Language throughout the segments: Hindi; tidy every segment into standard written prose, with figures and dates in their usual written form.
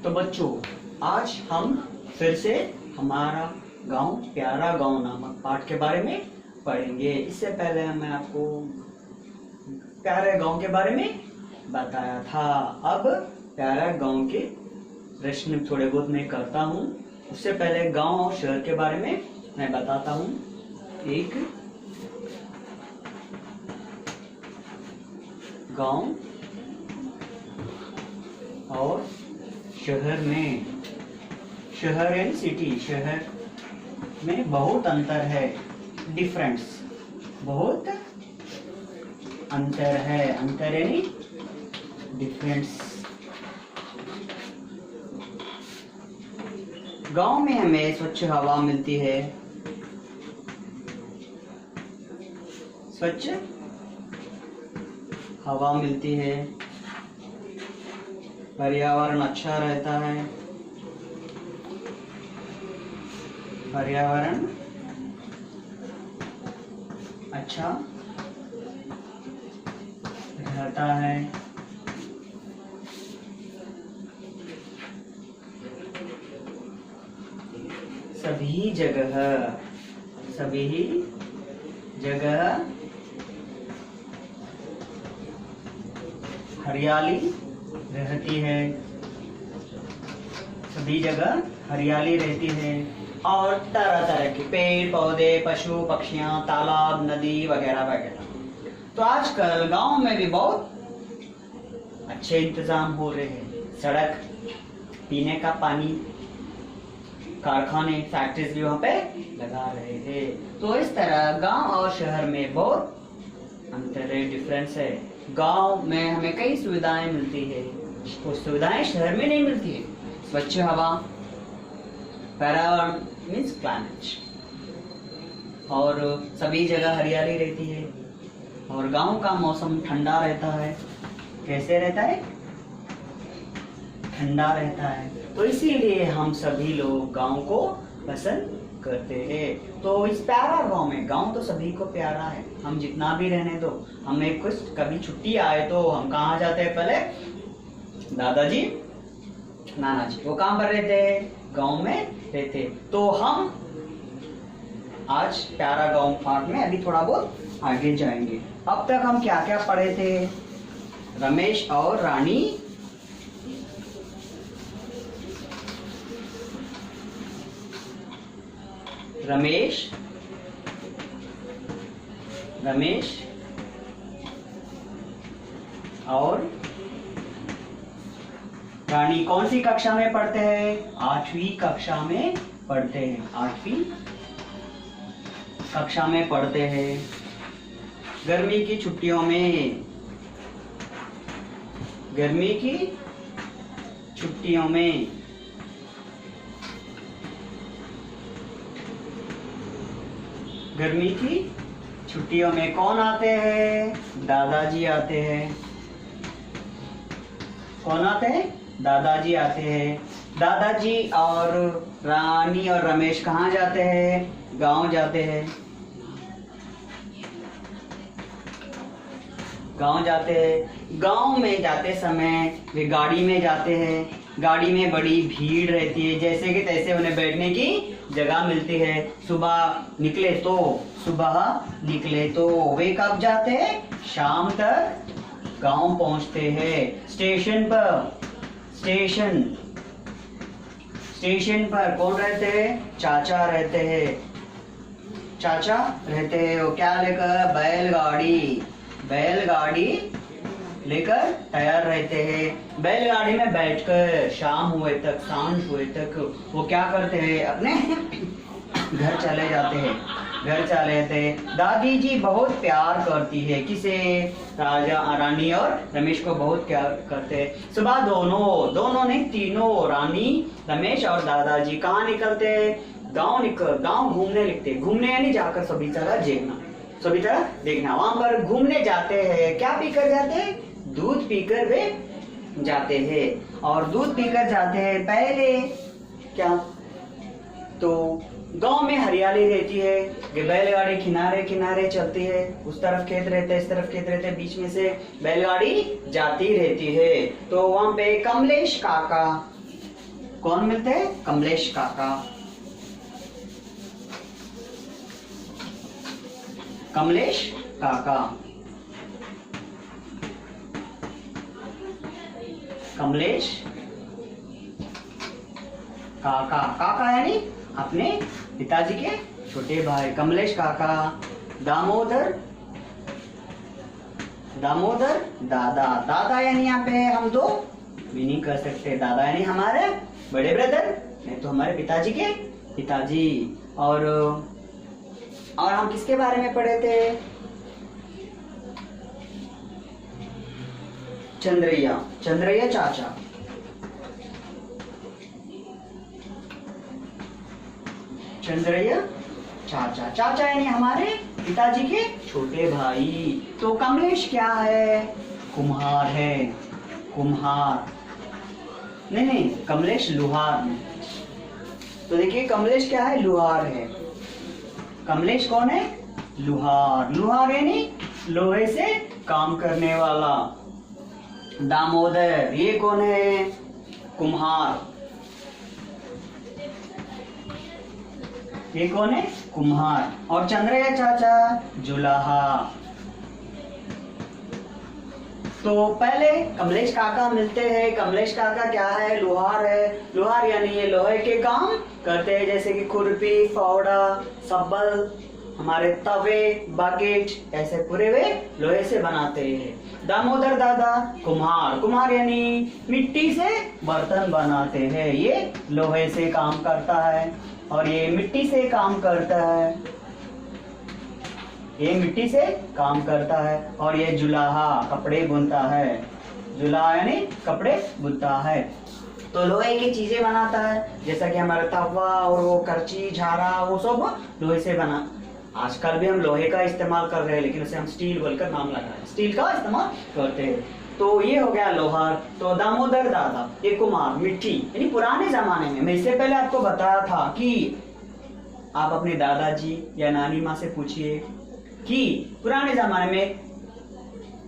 तो बच्चों, आज हम फिर से हमारा गांव प्यारा गांव नामक पाठ के बारे में पढ़ेंगे। इससे पहले मैं आपको प्यारे गांव के बारे में बताया था। अब प्यारा गांव के प्रश्न थोड़े बहुत मैं करता हूँ। उससे पहले गांव और शहर के बारे में मैं बताता हूँ। एक गांव और शहर में, शहर एंड सिटी, शहर में बहुत अंतर है, डिफरेंस, बहुत अंतर है, अंतर यानी डिफरेंस। गांव में हमें स्वच्छ हवा मिलती है, स्वच्छ हवा मिलती है, पर्यावरण अच्छा रहता है, पर्यावरण अच्छा रहता है, सभी जगह हरियाली रहती है, सभी जगह हरियाली रहती है, और तरह तरह के पेड़ पौधे, पशु पक्षियां, तालाब, नदी वगैरह वगैरह। तो आजकल गांव में भी बहुत अच्छे इंतजाम हो रहे हैं। सड़क, पीने का पानी, कारखाने, फैक्ट्रीज भी वहां पे लगा रहे हैं। तो इस तरह गांव और शहर में बहुत अंतर है, डिफरेंस है। गांव में हमें कई सुविधाएं मिलती है, वो सुविधाएं शहर में नहीं मिलती है। स्वच्छ हवा, पर्यावरण मीन्स क्लाइमेट, और सभी जगह हरियाली रहती है, और गांव का मौसम ठंडा रहता है। कैसे रहता है? ठंडा रहता है। तो इसीलिए हम सभी लोग गांव को पसंद करते हैं। तो इस प्यारा गांव में, गांव तो सभी को प्यारा है, हम जितना भी रहने दो। हमें कुछ कभी छुट्टी आए तो हम कहाँ जाते हैं? पहले दादाजी, नाना जी, वो कहाँ पर रहते हैं? गांव में रहते। तो हम आज प्यारा गांव पाठ में अभी थोड़ा बहुत आगे जाएंगे। अब तक हम क्या क्या पढ़े थे? रमेश और रानी रमेश और रानी कौन सी कक्षा में पढ़ते हैं? 8वीं कक्षा में पढ़ते हैं, 8वीं कक्षा में पढ़ते हैं। गर्मी की छुट्टियों में, गर्मी की छुट्टियों में गर्मी की छुट्टियों में कौन आते हैं? दादाजी आते हैं। कौन आते हैं? दादाजी आते हैं। दादाजी और रानी और रमेश कहाँ जाते हैं? गांव जाते हैं। गांव जाते हैं। गांव में जाते समय वे गाड़ी में जाते हैं। गाड़ी में बड़ी भीड़ रहती है, जैसे कि तैसे उन्हें बैठने की जगह मिलती है। सुबह निकले तो वे कब जाते हैं? शाम तक गांव पहुंचते हैं। स्टेशन पर कौन रहते हैं? चाचा रहते हैं। वो क्या लेकर? बैलगाड़ी लेकर तैयार रहते हैं। बैलगाड़ी में बैठकर सांझ हुए तक वो क्या करते हैं? अपने घर चले जाते हैं। दादी जी बहुत प्यार करती है, किसे? रानी और रमेश को बहुत प्यार करते हैं। सुबह दोनों नहीं, तीनों, रानी, रमेश और दादाजी कहाँ निकलते हैं? गांव घूमने यानी जाकर सभी तरह देखना। वहां पर घूमने जाते हैं। क्या पीकर जाते हैं? दूध पीकर वे जाते हैं। और दूध पीकर जाते हैं पहले क्या? तो गांव में हरियाली रहती है, बैलगाड़ी किनारे किनारे चलती है, उस तरफ खेत रहते हैं, इस तरफ खेत रहते हैं, बीच में से बैलगाड़ी जाती रहती है। तो वहां पे कमलेश काका कौन मिलते हैं? कमलेश काका। कमलेश काका, कमलेश काका। काका यानी अपने पिताजी के छोटे भाई, कमलेश काका। दामोदर, दामोदर दादा। दादा यानी यहाँ पे हम दो मीनिंग कर सकते हैं। दादा यानी हमारे बड़े ब्रदर, नहीं तो हमारे पिताजी के पिताजी। और हम किसके बारे में पढ़े थे? चंद्रैया, चंद्रैया चाचा। चंद्रैया चाचा। चाचा यानी हमारे पिताजी के छोटे भाई। तो कमलेश क्या है? कुम्हार है। कुम्हार नहीं, कमलेश लुहार। तो देखिए कमलेश क्या है? लुहार है। कमलेश कौन है? लुहार। लुहार यानी लोहे से काम करने वाला। दामोदर, ये कौन है? कुम्हार। ये कौन है? कुम्हार। और चंद्रैया चाचा जुलाहा। तो पहले कमलेश काका मिलते हैं। कमलेश काका क्या है? लोहार है। लोहार यानी ये लोहे के काम करते हैं, जैसे कि खुरपी, फावड़ा, सब्बल, हमारे तवे, बकेट, ऐसे पूरे वे लोहे से बनाते हैं। दामोदर दादा कुम्हार। कुम्हार यानी मिट्टी से बर्तन बनाते हैं। ये लोहे से काम करता है और ये मिट्टी से काम करता है। ये मिट्टी से काम करता है। और ये जुलाहा कपड़े बुनता है। जुलाहा यानी कपड़े बुनता है। तो लोहे की चीजें बनाता है, जैसा कि हमारा तवा और वो करची, झारा, वो सब लोहे से बना। आजकल भी हम लोहे का इस्तेमाल कर रहे हैं, लेकिन उसे हम स्टील बोलकर नाम लगा रहे हैं, स्टील का इस्तेमाल करते हैं। तो ये हो गया लोहार। तो दामोदर दादा ये कुम्हार, मिट्टी यानी पुराने जमाने में। मैं इससे पहले आपको बताया था कि आप अपने दादाजी या नानी माँ से पूछिए कि पुराने जमाने में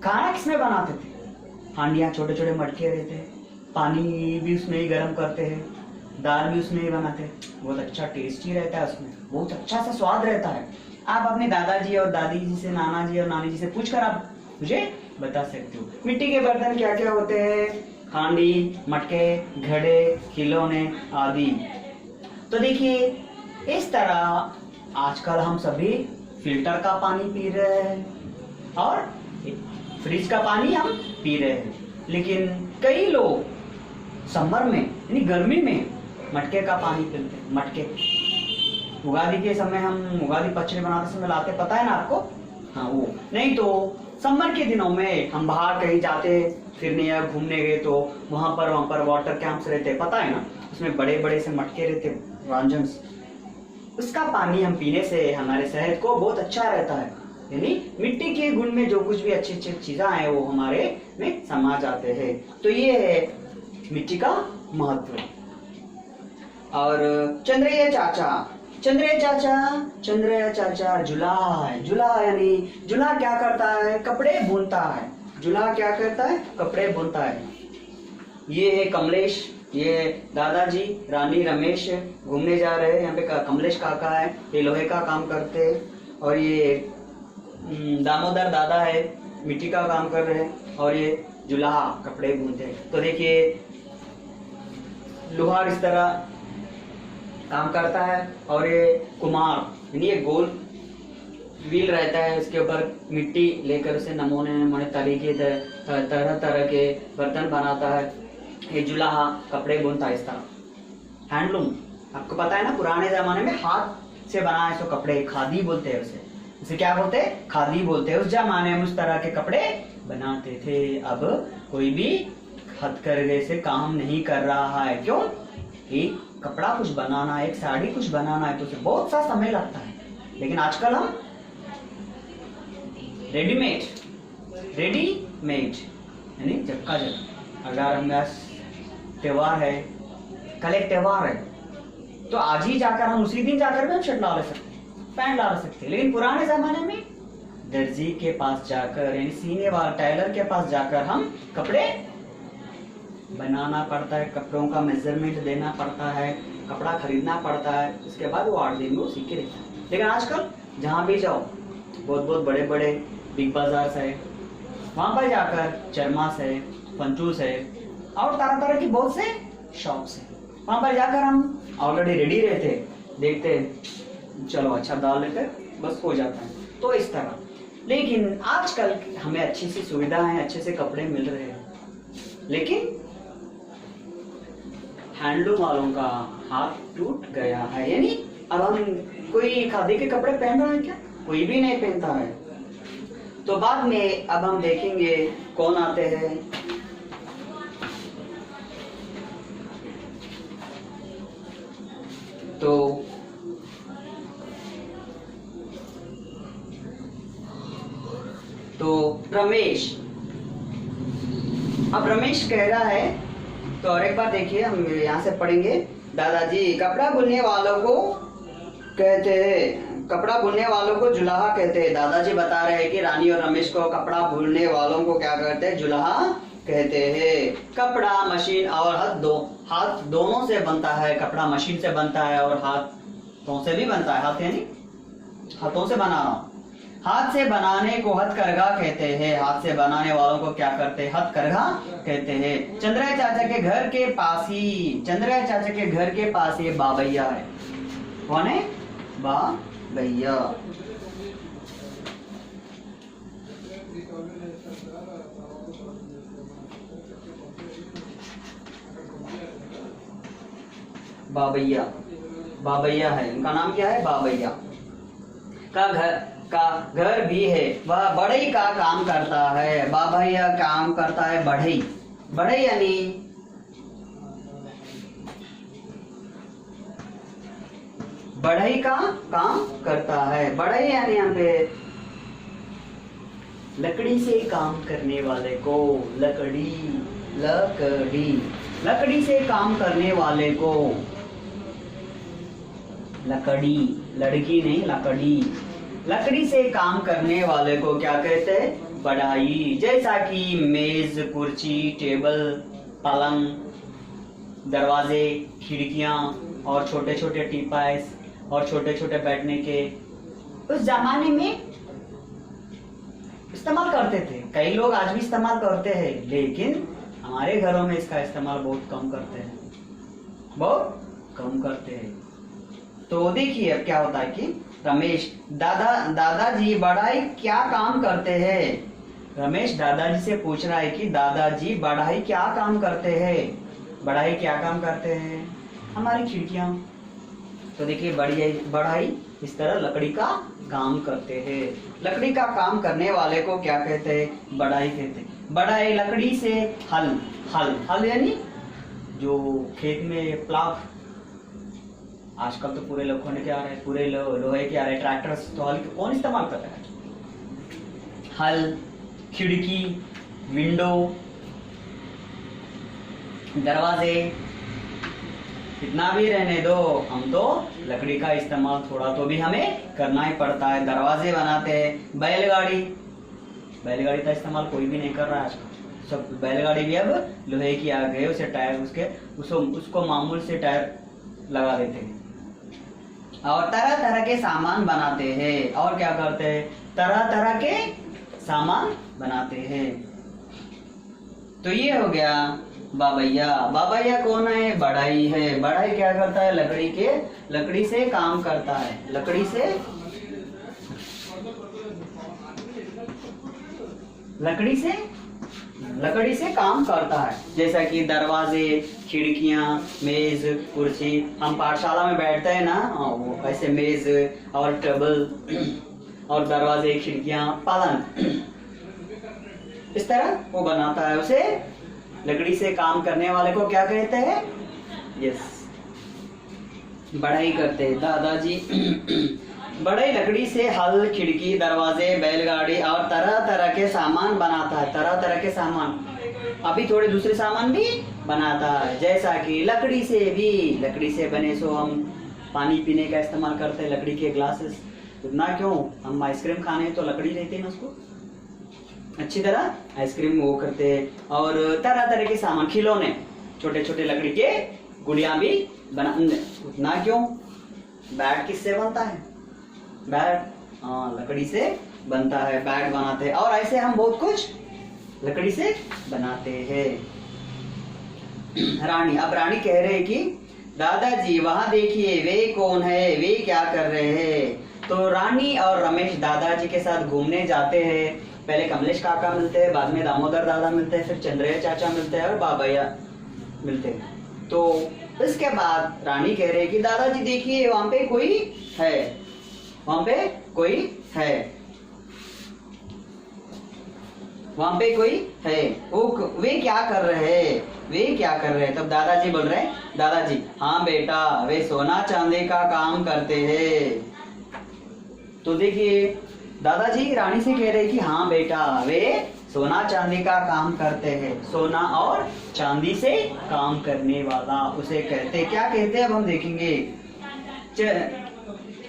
खाना किसमें बनाते थे? हांडियां, छोटे छोटे मटके रहते हैं, पानी भी उसमें ही गर्म करते हैं, दाल भी उसमें ही बनाते हैं। बहुत अच्छा टेस्टी रहता है, उसमें बहुत अच्छा सा स्वाद रहता है। आप अपने दादाजी और दादी जी से, नाना जी और नानी जी से पूछकर आप मुझे बता सकते हो। मिट्टी के बर्तन क्या क्या होते हैं? हांडी, मटके, घड़े, खिलौने आदि। तो देखिए इस तरह आजकल हम सभी फिल्टर का पानी पी रहे हैं और फ्रिज का पानी हम पी रहे हैं, लेकिन कई लोग समर में यानी गर्मी में मटके का पानी पीते हैं। मटके उगादी के समय हम उगादी पचड़ी बनाते समय लाते, पता है ना आपको? हाँ वो। नहीं तो समर के दिनों में हम बाहर कहीं जाते फिरने या घूमने गए तो वहां पर वाटर कैंप्स रहते, पता है ना? उसमें बड़े बड़े से मटके रहते, रंजन्स। उसका पानी हम पीने से हमारे सेहत को बहुत अच्छा रहता है। यानी मिट्टी के गुण में जो कुछ भी अच्छी अच्छी चीजें हैं वो हमारे में समा जाते हैं। तो ये है मिट्टी का महत्व। और चंद्रैया चाचा, चंद्रैया चाचा जुलाहा है। जुलाहा यानी जुलाहा क्या करता है? कपड़े बुनता है। जुलाहा क्या करता है? कपड़े बुनता है। ये है कमलेश, ये दादाजी, रानी, रमेश घूमने जा रहे हैं। यहाँ पे कमलेश काका है, ये लोहे का काम करते हैं। और ये दामोदर दादा है, मिट्टी का काम कर रहे हैं। और ये जुलाहा कपड़े बुनते हैं। तो देखिए लोहार इस तरह काम करता है और ये कुम्हार यानी ये गोल व्हील रहता है, उसके ऊपर मिट्टी लेकर उसे नमूने तरीके तरह तरह के बर्तन बनाता है। ये जुलाहा कपड़े बुनता है। इस तरह हैंडलूम, आपको पता है ना पुराने जमाने में हाथ से बनाए सो कपड़े, खादी बोलते हैं उसे क्या बोलते हैं? खादी बोलते हैं। उस जमाने में उस तरह के कपड़े बनाते थे। अब कोई भी हथकरघे से काम नहीं कर रहा है। क्यों? एक कपड़ा कुछ बनाना है, एक साड़ी कुछ बनाना है तो उसे बहुत सा समय लगता है। लेकिन आजकल हम रेडीमेड यानी जब अगर हम त्योहार है, कल एक त्योहार है तो आज ही जाकर हम उसी दिन जाकर भी हम शर्ट ला सकते, पैंट ला सकते। लेकिन पुराने जमाने में दर्जी के पास जाकर यानी सीने वाला टेलर के पास जाकर हम कपड़े बनाना पड़ता है, कपड़ों का मेजरमेंट देना पड़ता है, कपड़ा खरीदना पड़ता है, उसके बाद वो 8 दिन में वो सीख के रहता है। लेकिन आजकल जहाँ भी जाओ, बहुत बहुत बड़े बड़े बिग बाजार है, वहाँ पर जाकर चरमास है, पंचूस है और तरह तरह की बहुत से शॉप्स है, वहाँ पर जाकर हम ऑलरेडी रेडी रहते, देखते चलो अच्छा डाल लेते, बस हो जाता है। तो इस तरह, लेकिन आजकल हमें अच्छी सी सुविधा है, अच्छे से कपड़े मिल रहे हैं, लेकिन हैंडलूम वालों का हाथ टूट गया है। यानी अब हम कोई खादी के कपड़े पहन रहे हैं क्या? कोई भी नहीं पहनता है। तो बाद में अब हम देखेंगे कौन आते हैं। तो रमेश, अब रमेश कह रहा है, तो और एक बार देखिए, हम यहाँ से पढ़ेंगे। दादाजी कपड़ा बुनने वालों को कहते हैं, कपड़ा बुनने वालों को जुलाहा कहते हैं। दादाजी बता रहे हैं कि रानी और रमेश को कपड़ा बुनने वालों को क्या कहते हैं? जुलाहा कहते हैं। कपड़ा मशीन और हाथ दोनों से बनता है। कपड़ा मशीन से बनता है और हाथों से भी बनता है। हाथ यानी हाथों से बनाना। हाथ से बनाने को हथकरघा कहते हैं। हाथ से बनाने वालों को क्या करते हैं? हथकरघा कहते हैं। चंद्रया चाचा के घर के पास ही बाबैया है। कौन है? बाबैया। बाबैया है, उनका नाम क्या है? बाबैया। का घर भी है, वह बढ़ई का काम करता है। बाबैया काम करता है बढ़ई यानी बढ़ई का काम करता है। बढ़ई यानी यहाँ पे लकड़ी से काम करने वाले को लकड़ी से काम करने वाले को लड़की नहीं, लकड़ी से काम करने वाले को क्या कहते हैं? बढ़ई। जैसा कि मेज, कुर्सी, टेबल, पलंग, दरवाजे, खिड़कियां और छोटे छोटे टीपाइस और छोटे छोटे बैठने के उस जमाने में इस्तेमाल करते थे। कई लोग आज भी इस्तेमाल करते हैं, लेकिन हमारे घरों में इसका इस्तेमाल बहुत कम करते हैं। तो देखिए अब क्या होता है कि रमेश, दादाजी बढ़ई क्या काम करते हैं? रमेश दादाजी से पूछ रहा है कि दादाजी बढ़ई क्या काम करते हैं? बढ़ई क्या काम करते हैं? हमारी खिड़कियां। तो देखिए बढ़ई इस तरह लकड़ी का काम करते हैं। लकड़ी का काम करने वाले को क्या कहते हैं? बढ़ई कहते हैं। बढ़ई लकड़ी से हल यानी जो खेत में प्लाव, आजकल तो पूरे लोगों ने क्या आ रहे हैं, पूरे लोहे के आ रहे हैं, ट्रैक्टर। तो हल कौन इस्तेमाल कर रहा है? हल, खिड़की, विंडो, दरवाजे, इतना भी रहने दो, हम तो लकड़ी का इस्तेमाल थोड़ा तो भी हमें करना ही पड़ता है। दरवाजे बनाते हैं। बैलगाड़ी का इस्तेमाल कोई भी नहीं कर रहा है आजकल। सब बैलगाड़ी भी अब लोहे की आ गए, उसे टायर उसको मामूल से टायर लगा देते हैं और तरह तरह के सामान बनाते हैं। और क्या करते हैं? तरह तरह के सामान बनाते हैं। तो ये हो गया बाबैया कौन है? बढ़ई है। बढ़ई क्या करता है? लकड़ी से काम करता है। लकड़ी से काम करता है। जैसा कि दरवाजे, खिड़कियां, मेज, कुर्सी, हम पाठशाला में बैठते हैं ना, वो ऐसे मेज और टेबल और दरवाजे, खिड़कियां, पलंग, इस तरह वो बनाता है। उसे लकड़ी से काम करने वाले को क्या कहते हैं? बढ़ई करते हैं। दादाजी बढ़ई लकड़ी से हल, खिड़की, दरवाजे, बैलगाड़ी और तरह तरह के सामान बनाता है। तरह तरह के सामान, अभी थोड़े दूसरे सामान भी बनाता है। जैसा कि लकड़ी से बने, सो हम पानी पीने का इस्तेमाल करते हैं, लकड़ी के ग्लासेस। इतना क्यों, हम आइसक्रीम खाने तो लकड़ी रहती है ना उसको, अच्छी तरह आइसक्रीम वो करते हैं, और तरह तरह के सामान, खिलौने, छोटे छोटे लकड़ी के गुड़िया भी बना। उतना क्यों, बैट किससे बनता है, बैट हाँ लकड़ी से बनता है, बैट बनाते हैं, और ऐसे हम बहुत कुछ लकड़ी से बनाते हैं। रानी, अब रानी कह रहे हैं कि दादाजी वहां देखिए वे कौन है, वे क्या कर रहे हैं। तो रानी और रमेश दादाजी के साथ घूमने जाते हैं। पहले कमलेश काका मिलते हैं, बाद में दामोदर दादा मिलते हैं, फिर चंद्रैया चाचा मिलते हैं और बाबैया मिलते हैं। तो इसके बाद रानी कह रहे हैं कि दादाजी देखिए वहां पे कोई है, वहां पे कोई है, वहां पे कोई है, वो वे क्या कर रहे हैं, वे क्या कर रहे हैं। तब दादाजी बोल रहे हैं, दादाजी हाँ बेटा वे सोना चांदी का काम करते हैं। तो देखिए दादाजी रानी से कह रहे हैं कि हाँ बेटा वे सोना चांदी का काम करते हैं। सोना और चांदी से काम करने वाला उसे कहते, क्या कहते हैं अब हम देखेंगे।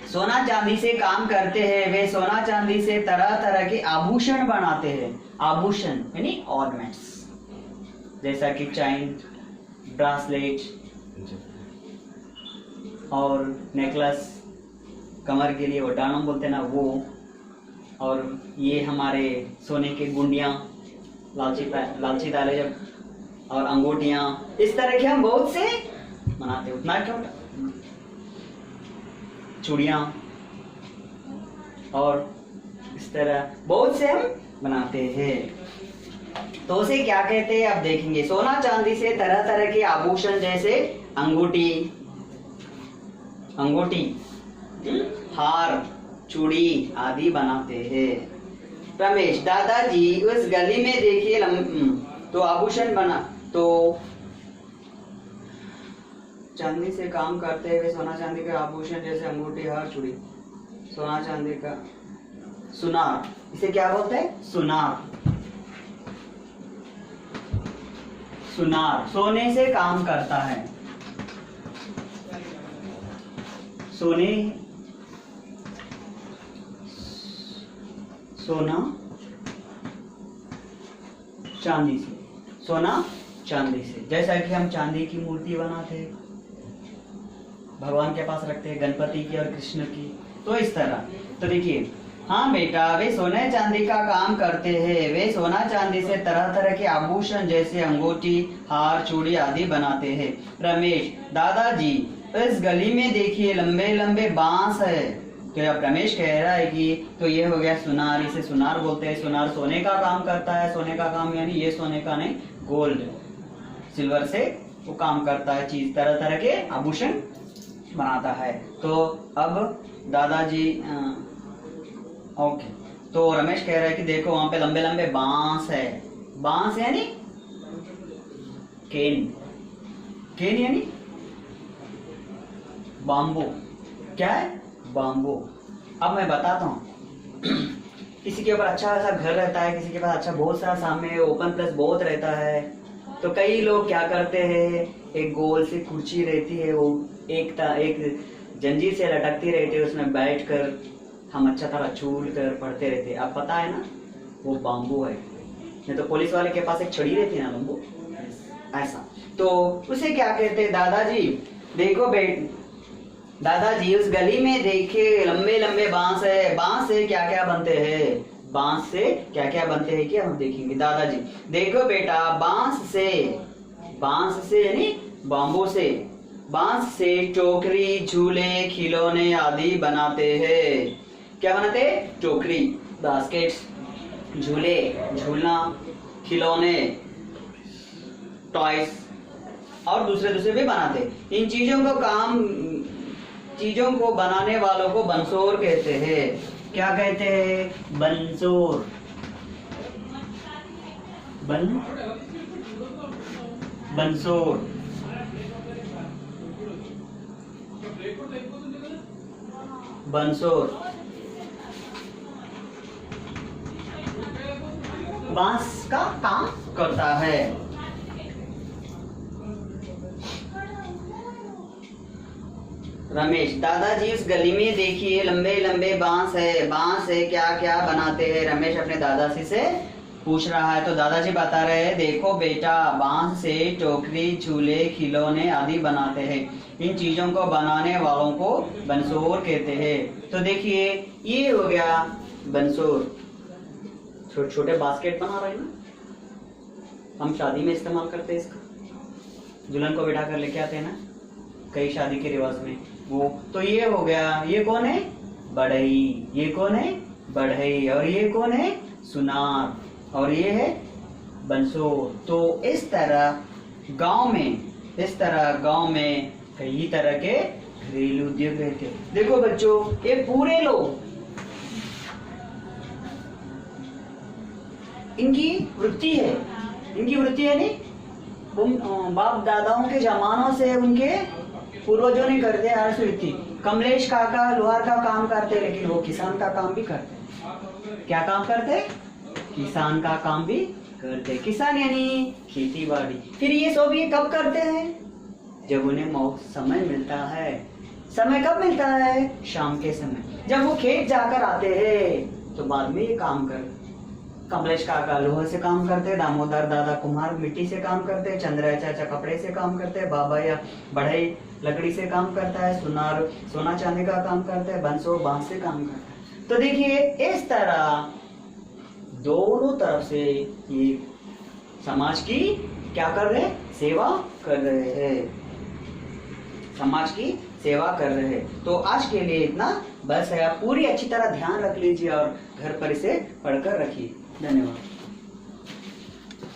सोना चांदी से काम करते हैं, वे सोना चांदी से तरह तरह के आभूषण बनाते हैं। आभूषण यानी ऑर्नामेंट्स, जैसा कि चैन, ब्रासलेट और नेकलेस, कमर के लिए वो डानम बोलते हैं ना वो, और ये हमारे सोने के गुंडियां, लालची ताले जब, और अंगूठियां, इस तरह के हम बहुत से बनाते हैं। उतना क्यों, चूड़ियां, और इस तरह बहुत से हम बनाते हैं। तो उसे क्या कहते हैं अब देखेंगे। सोना चांदी से तरह तरह के आभूषण जैसे अंगूठी, हार, चूड़ी आदि बनाते हैं। रमेश, दादाजी उस गली में देखिए तो आभूषण बना, तो चांदी से काम करते हुए सोना चांदी के आभूषण जैसे अंगूठी, हार, चूड़ी, सोना चांदी का सुनार, इसे क्या बोलते हैं, सुनार। सुनार सोने से काम करता है, सोने, सोना चांदी से, सोना चांदी से। जैसा कि हम चांदी की मूर्ति बनाते हैं, भगवान के पास रखते हैं, गणपति की और कृष्ण की, तो इस तरह। तो देखिए, हाँ बेटा वे सोने चांदी का काम करते हैं, वे सोना चांदी से तरह तरह के आभूषण जैसे अंगूठी, हार, चूड़ी आदि बनाते हैं। रमेश, दादाजी इस गली में देखिए लंबे लंबे बांस है। तो अब रमेश कह रहा है कि तो ये हो गया सुनार, इसे सुनार बोलते हैं। सुनार सोने का काम करता है, सोने का काम यानी ये सोने का नहीं, गोल्ड, सिल्वर से वो काम करता है, चीज तरह तरह के आभूषण बनाता है। तो अब दादाजी ओके, तो रमेश कह रहा है कि देखो वहां पे लंबे लंबे बांस है। बांस यानी केन, केन यानी बाम्बू। क्या है, बाम्बू। अब मैं बताता हूँ, किसी के ऊपर अच्छा ऐसा घर रहता है, किसी के पास अच्छा बहुत सारा सामने ओपन प्लेस बहुत रहता है, तो कई लोग क्या करते हैं, एक गोल सी कुर्सी रहती है, वो एक जंजीर से लटकती रहती है, उसमें बैठकर हम अच्छा तरह झूल कर पढ़ते रहते हैं। अब पता है ना, वो बाम्बू है। नहीं तो पुलिस वाले के पास एक छड़ी रहती है ना बाम्बू, ऐसा। तो उसे क्या कहते हैं, दादाजी देखो दादाजी उस गली में देखे लंबे लंबे बांस है। बांस से क्या क्या बनते हैं, बांस से क्या क्या बनते हैं क्या हम देखेंगे। दादाजी देखो बेटा, बांस से यानी बाम्बू से, बांस से टोकरी, झूले, खिलौने आदि बनाते हैं। क्या बनाते, टोकरी, बास्केट्स, झूले, झूलना, खिलौने, टॉयज और दूसरे भी बनाते। इन चीजों को बनाने वालों को बंसोर कहते हैं। क्या कहते हैं, बंसोर, बंसोर। बंसोर बांस का काम करता है। रमेश, दादाजी इस गली में देखिए लंबे लंबे बांस है। बांस से क्या क्या बनाते हैं। रमेश अपने दादाजी से पूछ रहा है तो दादाजी बता रहे हैं, देखो बेटा, बांस से टोकरी, झूले, खिलौने आदि बनाते हैं। इन चीजों को बनाने वालों को बंसोर कहते हैं। तो देखिए ये हो गया बंसोर। छोटे छोटे बास्केट बना रहे हैं ना, हम शादी में इस्तेमाल करते हैं इसका। दुल्हन को बैठा कर लेके आते हैं ना कई शादी के रिवाज में वो। तो ये हो गया, ये कौन है? बढ़ई। ये कौन है? बढ़ई। और ये कौन है? सुनार। और ये है बंसोर। तो इस तरह गांव में कई तरह के घरेलू उद्योग रहते हैं। देखो बच्चों, ये पूरे लोग इनकी वृत्ति है नहीं, बाप दादाओं के जमानों से उनके पूर्वजों ने करते हैं हर वृत्ति। कमलेश काका लोहार का काम करते, लेकिन वो किसान का काम भी करते। क्या काम करते? किसान का काम भी करते। किसान यानी खेती बाड़ी। फिर ये सब ये कब करते हैं? जब उन्हें समय मिलता है। समय कब मिलता है? शाम के समय, जब वो खेत जाकर आते हैं तो बाद में ये काम करते। कमलेश काका लोहा से काम करते, दामोदर दादा कुम्हार मिट्टी से काम करते, चंद्रा चाचा कपड़े से काम करते, बाबा या बढ़ई लकड़ी से काम करता है, सुनार सोना चांदी का काम करते हैं, बंसो बांस से काम करता है। तो देखिए इस तरह दोनों तरफ से ये समाज की क्या कर रहे हैं? सेवा कर रहे हैं। समाज की सेवा कर रहे हैं। तो आज के लिए इतना बस है। आप पूरी अच्छी तरह ध्यान रख लीजिए और घर पर इसे पढ़कर रखिए। धन्यवाद।